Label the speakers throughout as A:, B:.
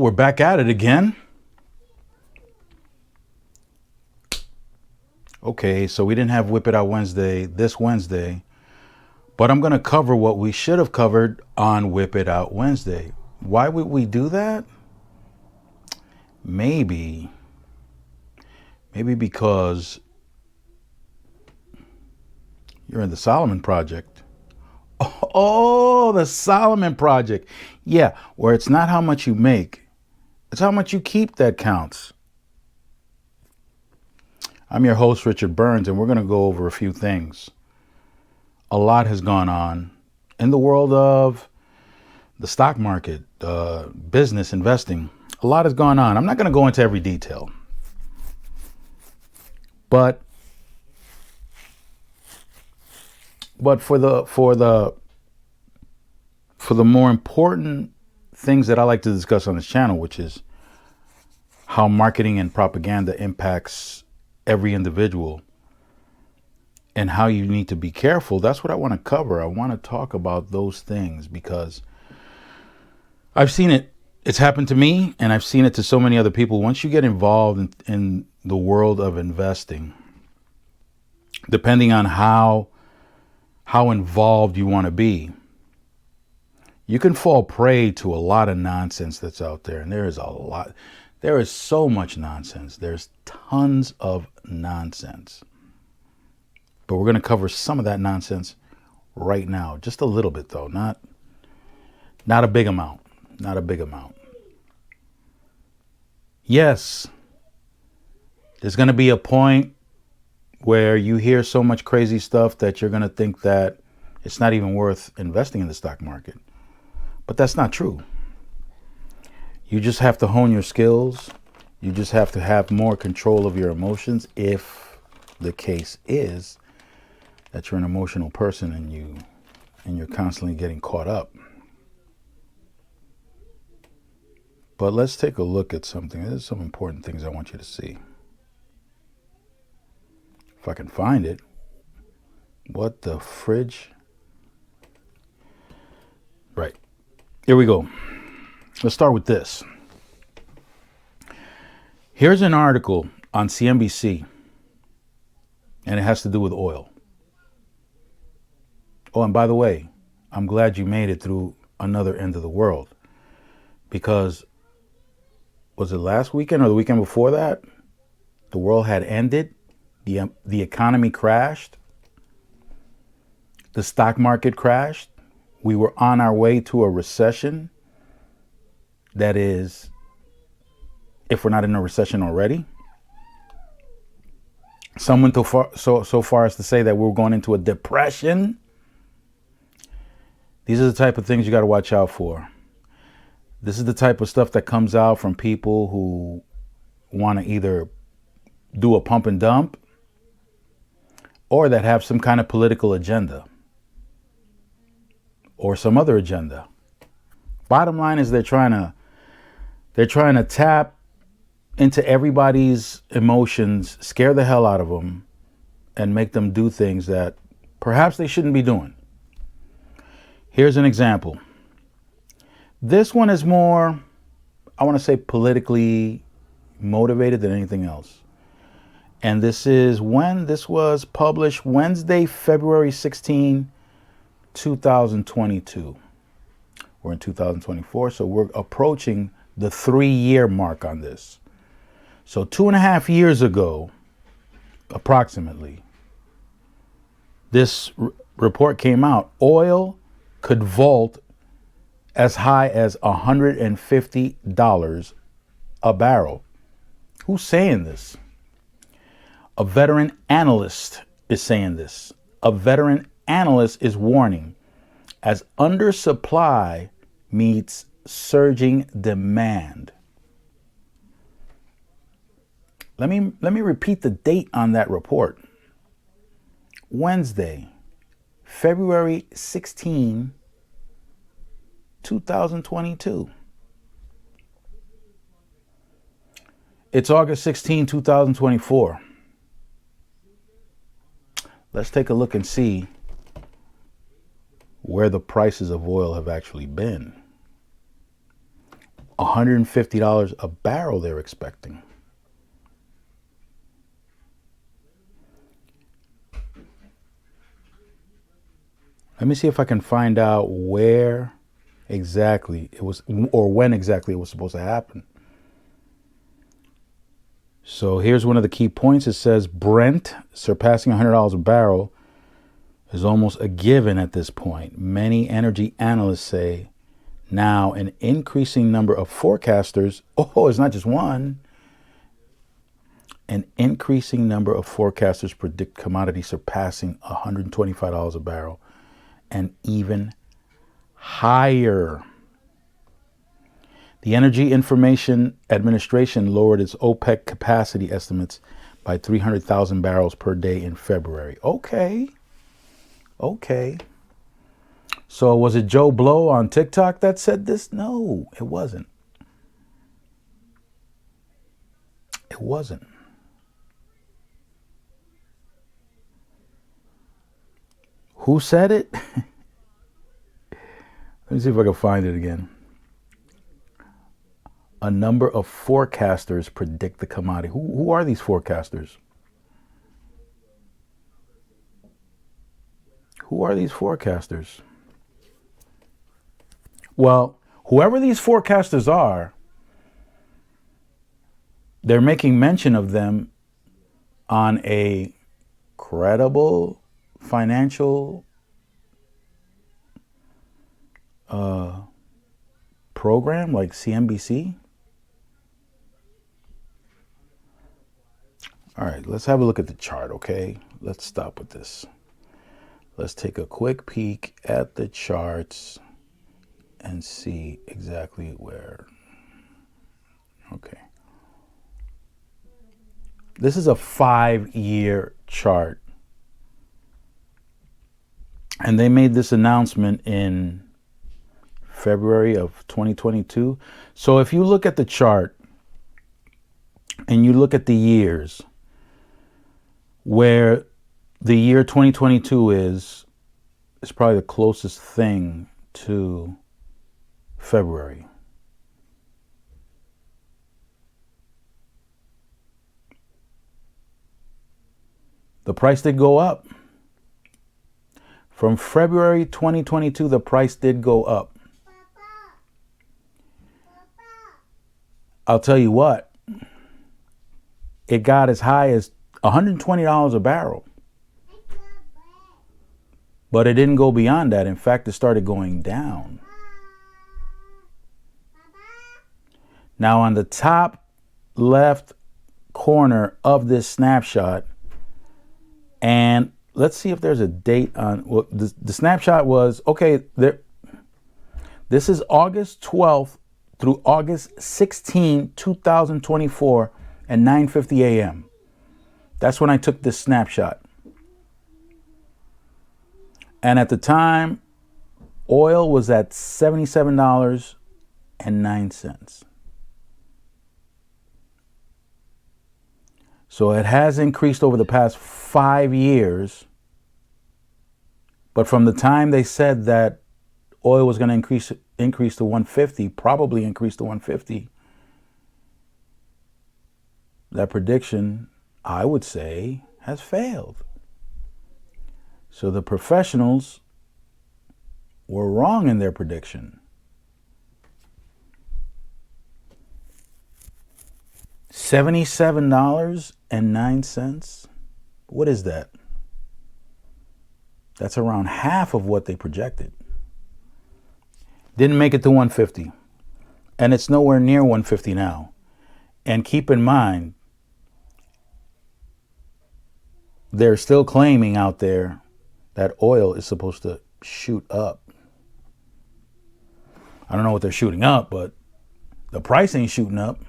A: we're back at it again. Okay, so we didn't have Whip It Out Wednesday this Wednesday, but I'm going to cover what we should have covered on Whip It Out Wednesday. Why would we do that? Maybe because you're in the Solomon Project. Oh, the Solomon Project. Yeah, where it's not how much you make, it's how much you keep that counts. I'm your host, Richard Burns, and we're going to go over a few things. A lot has gone on in the world of the stock market, business, investing. A lot has gone on. I'm not going to go into every detail, but for the more important things that I like to discuss on this channel, which is how marketing and propaganda impacts every individual and how you need to be careful. That's what I want to cover. I want to talk about those things because I've seen it. It's happened to me, and I've seen it to so many other people. Once you get involved in the world of investing, depending on how involved you want to be, you can fall prey to a lot of nonsense that's out there. And there is so much nonsense. There's tons of nonsense. But we're going to cover some of that nonsense right now. Just a little bit, though. Not a big amount. Not a big amount. Yes, there's going to be a point where you hear so much crazy stuff that you're going to think that it's not even worth investing in the stock market. But that's not true. You just have to hone your skills. You just have to have more control of your emotions if the case is that you're an emotional person and you're constantly getting caught up. But let's take a look at something. There's some important things I want you to see. If I can find it. What the fridge? Right. Here we go. Let's start with this. Here's an article on CNBC, and it has to do with oil. Oh, and by the way, I'm glad you made it through another end of the world, because was it last weekend or the weekend before that? The world had ended. The economy crashed. The stock market crashed. We were on our way to a recession. That is, if we're not in a recession already. Some went so far as to say that we're going into a depression. These are the type of things you got to watch out for. This is the type of stuff that comes out from people who want to either do a pump and dump or that have some kind of political agenda or some other agenda. Bottom line is they're trying to tap into everybody's emotions, scare the hell out of them, and make them do things that perhaps they shouldn't be doing. Here's an example. This one is more, I want to say, politically motivated than anything else. And this is when this was published, Wednesday, February 16, 2022. We're in 2024, so we're approaching the 3-year mark on this. So 2.5 years ago, approximately, this report came out. Oil could vault as high as $150 a barrel. Who's saying this? A veteran analyst is saying this. A veteran analyst is warning as undersupply meets surging demand. Let me repeat the date on that report. Wednesday, February 16, 2022. It's August 16, 2024. Let's take a look and see where the prices of oil have actually been. $150 a barrel they're expecting. Let me see if I can find out where exactly it was, or when exactly it was supposed to happen. So here's one of the key points. It says Brent surpassing $100 a barrel is almost a given at this point. Many energy analysts say now an increasing number of forecasters, it's not just one, an increasing number of forecasters predict commodity surpassing $125 a barrel and even higher. The Energy Information Administration lowered its OPEC capacity estimates by 300,000 barrels per day in February. Okay. So was it Joe Blow on TikTok that said this? No, it wasn't. It wasn't. Who said it? Let me see if I can find it again. A number of forecasters predict the commodity. Who are these forecasters? Who are these forecasters? Well, whoever these forecasters are, they're making mention of them on a credible financial program like CNBC. All right, let's have a look at the chart, okay? Let's stop with this. Let's take a quick peek at the charts and see exactly where. Okay. This is a 5-year chart. And they made this announcement in February of 2022. So if you look at the chart and you look at the years, where the year 2022 is probably the closest thing to February. The price did go up. From February 2022, the price did go up. I'll tell you what, it got as high as $120 a barrel. But it didn't go beyond that. In fact, it started going down. Now on the top left corner of this snapshot, and let's see if there's a date on, well, the snapshot was, okay, this is August 12th through August 16, 2024 at 9:50 a.m. That's when I took this snapshot. And at the time, oil was at $77.09. So it has increased over the past 5 years. But from the time they said that oil was going to increase to 150, probably increase to 150, that prediction, I would say, has failed. So the professionals were wrong in their prediction. $77.09. What is that? That's around half of what they projected. Didn't make it to 150. And it's nowhere near 150 now. And keep in mind, they're still claiming out there that oil is supposed to shoot up. I don't know what they're shooting up, but the price ain't shooting up.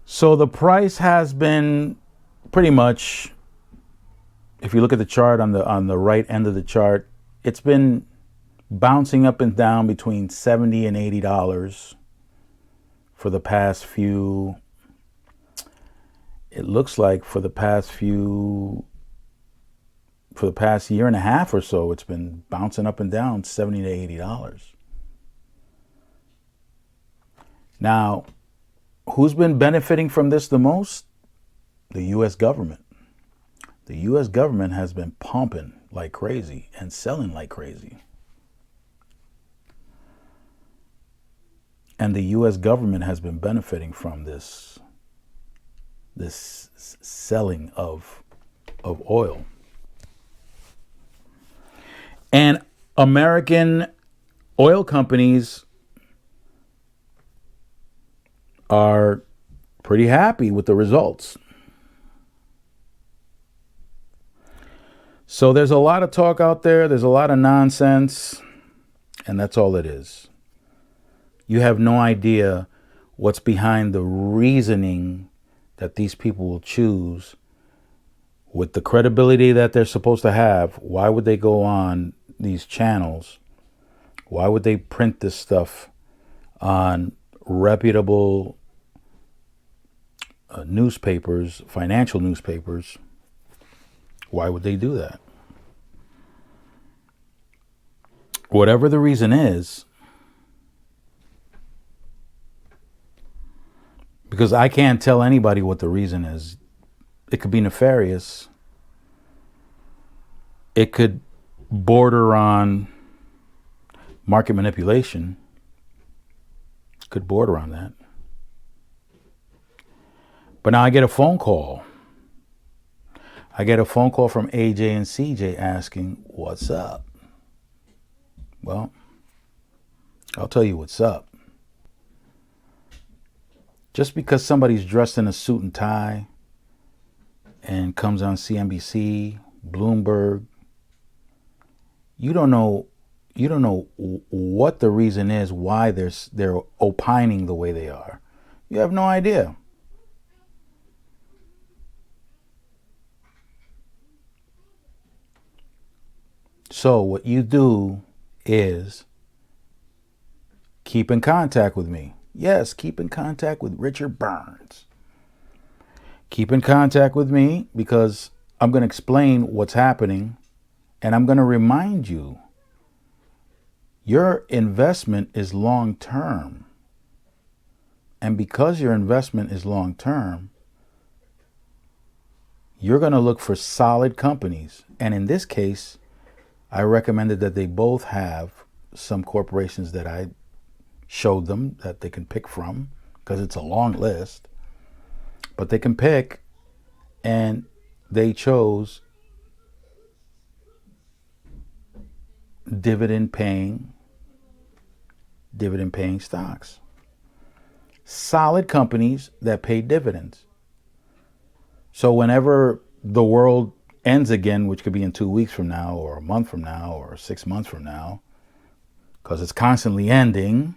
A: So the price has been pretty much, if you look at the chart on the right end of the chart, it's been bouncing up and down between $70 and $80 for the past few. It looks like for the past year and a half or so, it's been bouncing up and down $70 to $80. Now, who's been benefiting from this the most? The U.S. government. The U.S. government has been pumping like crazy and selling like crazy. And the U.S. government has been benefiting from this selling of oil. And American oil companies are pretty happy with the results. So there's a lot of talk out there. There's a lot of nonsense. And that's all it is. You have no idea what's behind the reasoning that these people will choose with the credibility that they're supposed to have. Why would they go on these channels? Why would they print this stuff on reputable newspapers, financial newspapers? Why would they do that? Whatever the reason is, because I can't tell anybody what the reason is. It could be nefarious. It could border on market manipulation. It could border on that. But now I get a phone call. I get a phone call from AJ and CJ asking, what's up? Well, I'll tell you what's up. Just because somebody's dressed in a suit and tie and comes on CNBC, Bloomberg, you don't know what the reason is why they're opining the way they are. You have no idea. So what you do is keep in contact with me. Yes, keep in contact with Richard Burns. Keep in contact with me because I'm going to explain what's happening and I'm going to remind you your investment is long term. And because your investment is long term, you're going to look for solid companies. And in this case, I recommended that they both have some corporations that I showed them that they can pick from because it's a long list, but they can pick, and they chose dividend paying stocks. Solid companies that pay dividends. So whenever the world ends again, which could be in 2 weeks from now or a month from now or 6 months from now, because it's constantly ending,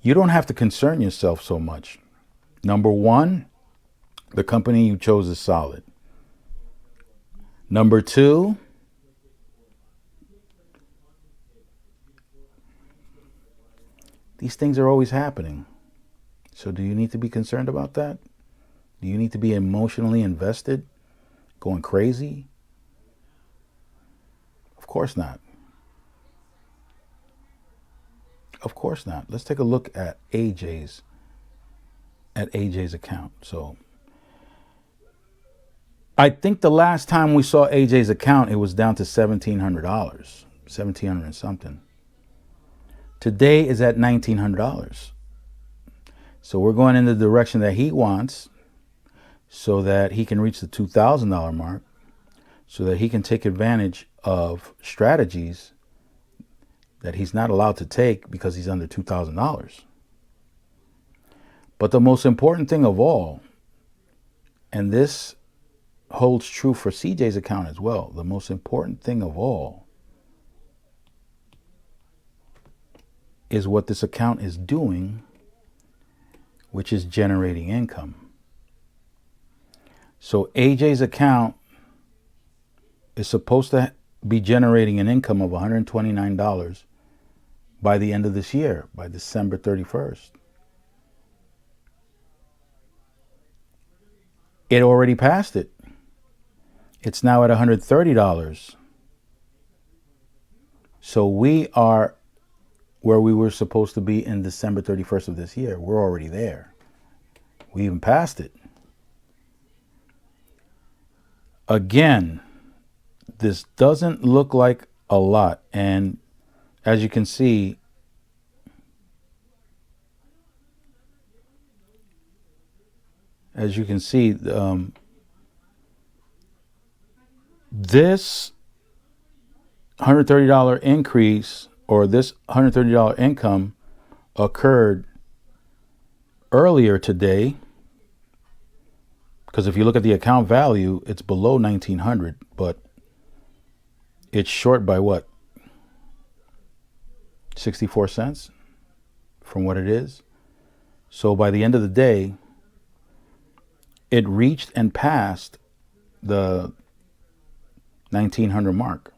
A: you don't have to concern yourself so much. Number one, the company you chose is solid. Number two, these things are always happening. So do you need to be concerned about that? Do you need to be emotionally invested, going crazy? Of course not. Of course not. Let's take a look at AJ's account. So I think the last time we saw AJ's account, it was down to $1,700, $1,700 and something. Today is at $1,900. So we're going in the direction that he wants so that he can reach the $2,000 mark, so that he can take advantage of strategies that he's not allowed to take because he's under $2,000. But the most important thing of all, and this holds true for CJ's account as well, the most important thing of all is what this account is doing, which is generating income. So AJ's account is supposed to be generating an income of $129 by the end of this year, by December 31st. It already passed it. It's now at $130. So we are where we were supposed to be in December 31st of this year. We're already there. We even passed it. Again, this doesn't look like a lot. And as you can see, this $130 increase, or this $130 income, occurred earlier today, because if you look at the account value, it's below 1900, but it's short by what, 64 cents from what it is. So by the end of the day, it reached and passed the 1900 mark.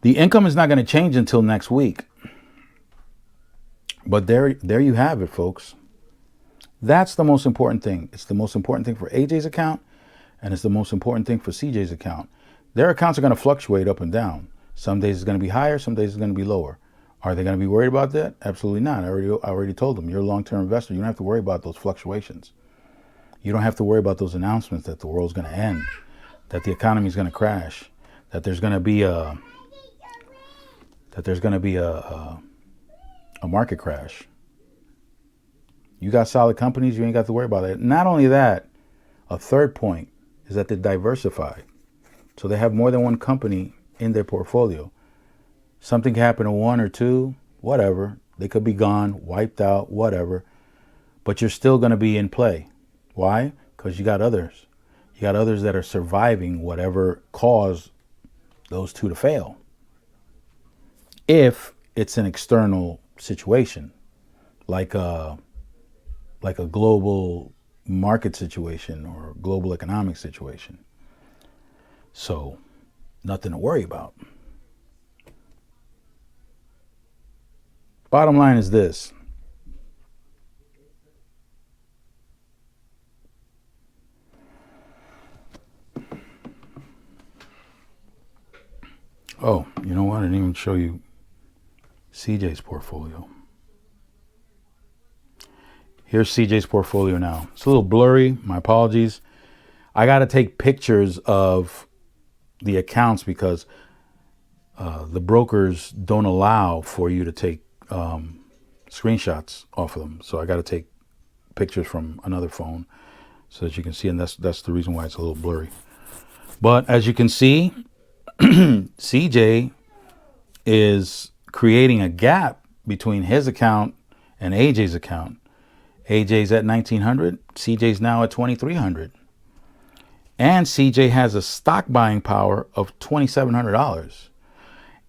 A: The income is not going to change until next week. But there you have it, folks. That's the most important thing. It's the most important thing for AJ's account, and it's the most important thing for CJ's account. Their accounts are going to fluctuate up and down. Some days it's going to be higher, some days it's going to be lower. Are they going to be worried about that? Absolutely not. I already told them, you're a long-term investor. You don't have to worry about those fluctuations. You don't have to worry about those announcements that the world's going to end, that the economy is going to crash, that there's going to be a market crash. You got solid companies, you ain't got to worry about it. Not only that, a third point is that they're diversified. So they have more than one company in their portfolio. Something can happen to one or two, whatever. They could be gone, wiped out, whatever. But you're still going to be in play. Why? Because you got others. You got others that are surviving whatever caused those two to fail. If it's an external situation, like a global market situation or global economic situation. So, nothing to worry about. Bottom line is this. Oh, you know what? I didn't even show you CJ's portfolio. Here's CJ's portfolio now. It's a little blurry. My apologies. I got to take pictures of the accounts because the brokers don't allow for you to take screenshots off of them. So I got to take pictures from another phone so that you can see. And that's the reason why it's a little blurry. But as you can see, CJ is creating a gap between his account and AJ's account. AJ's at 1900, CJ's now at 2300. And CJ has a stock buying power of $2,700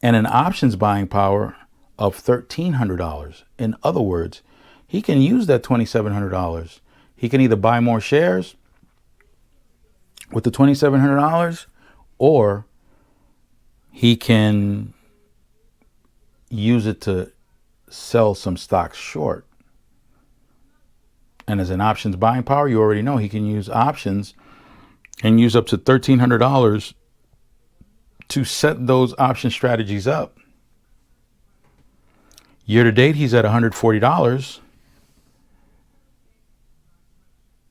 A: and an options buying power of $1,300. In other words, he can use that $2,700. He can either buy more shares with the $2,700, or he can use it to sell some stocks short. And as an options buying power, you already know he can use options and use up to $1,300 to set those option strategies up. Year to date, he's at $140.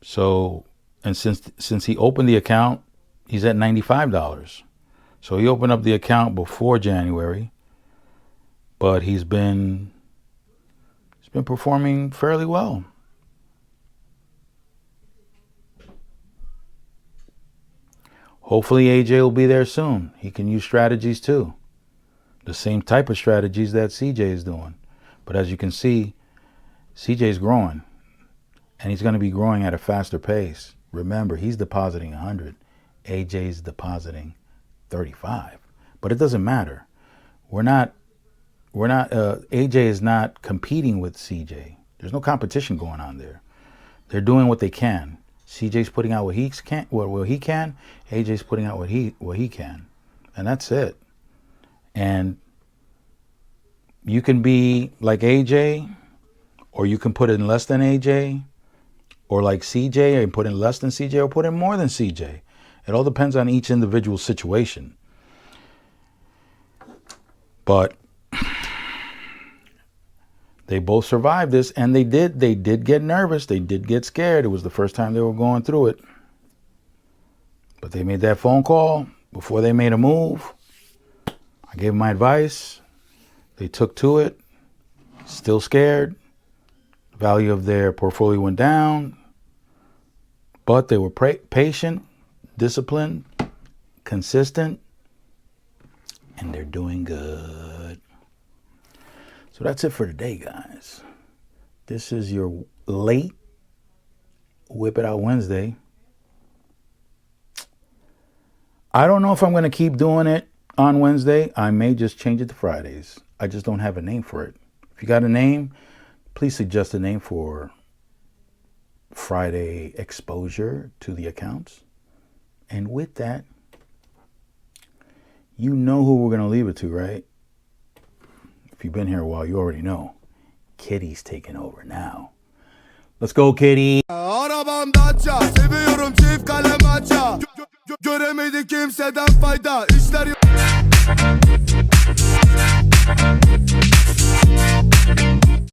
A: So, and since he opened the account, he's at $95. So he opened up the account before January, but he's been performing fairly well. Hopefully AJ will be there soon. He can use strategies too. The same type of strategies that CJ is doing. But as you can see, CJ is growing. And he's going to be growing at a faster pace. Remember, he's depositing 100. AJ's depositing 35. But it doesn't matter. AJ is not competing with CJ. There's no competition going on there. They're doing what they can. CJ's putting out what he can. AJ's putting out what he can, and that's it. And you can be like AJ, or you can put in less than AJ, or like CJ, and put in less than CJ, or put in more than CJ. It all depends on each individual situation. But they both survived this, and they did get nervous. They did get scared. It was the first time they were going through it. But they made that phone call before they made a move. I gave them my advice. They took to it. Still scared. The value of their portfolio went down. But they were patient, disciplined, consistent, and they're doing good. So that's it for today, guys. This is your late Whip It Out Wednesday. I don't know if I'm going to keep doing it on Wednesday. I may just change it to Fridays. I just don't have a name for it. If you got a name, please suggest a name for Friday exposure to the accounts. And with that, you know who we're going to leave it to, right? If you've been here a while, you already know. Kitty's taking over now. Let's go, Kitty.
B: Arabam Dacia, seviyorum çift kalem maça. Göremedik kimseden fayda. İşler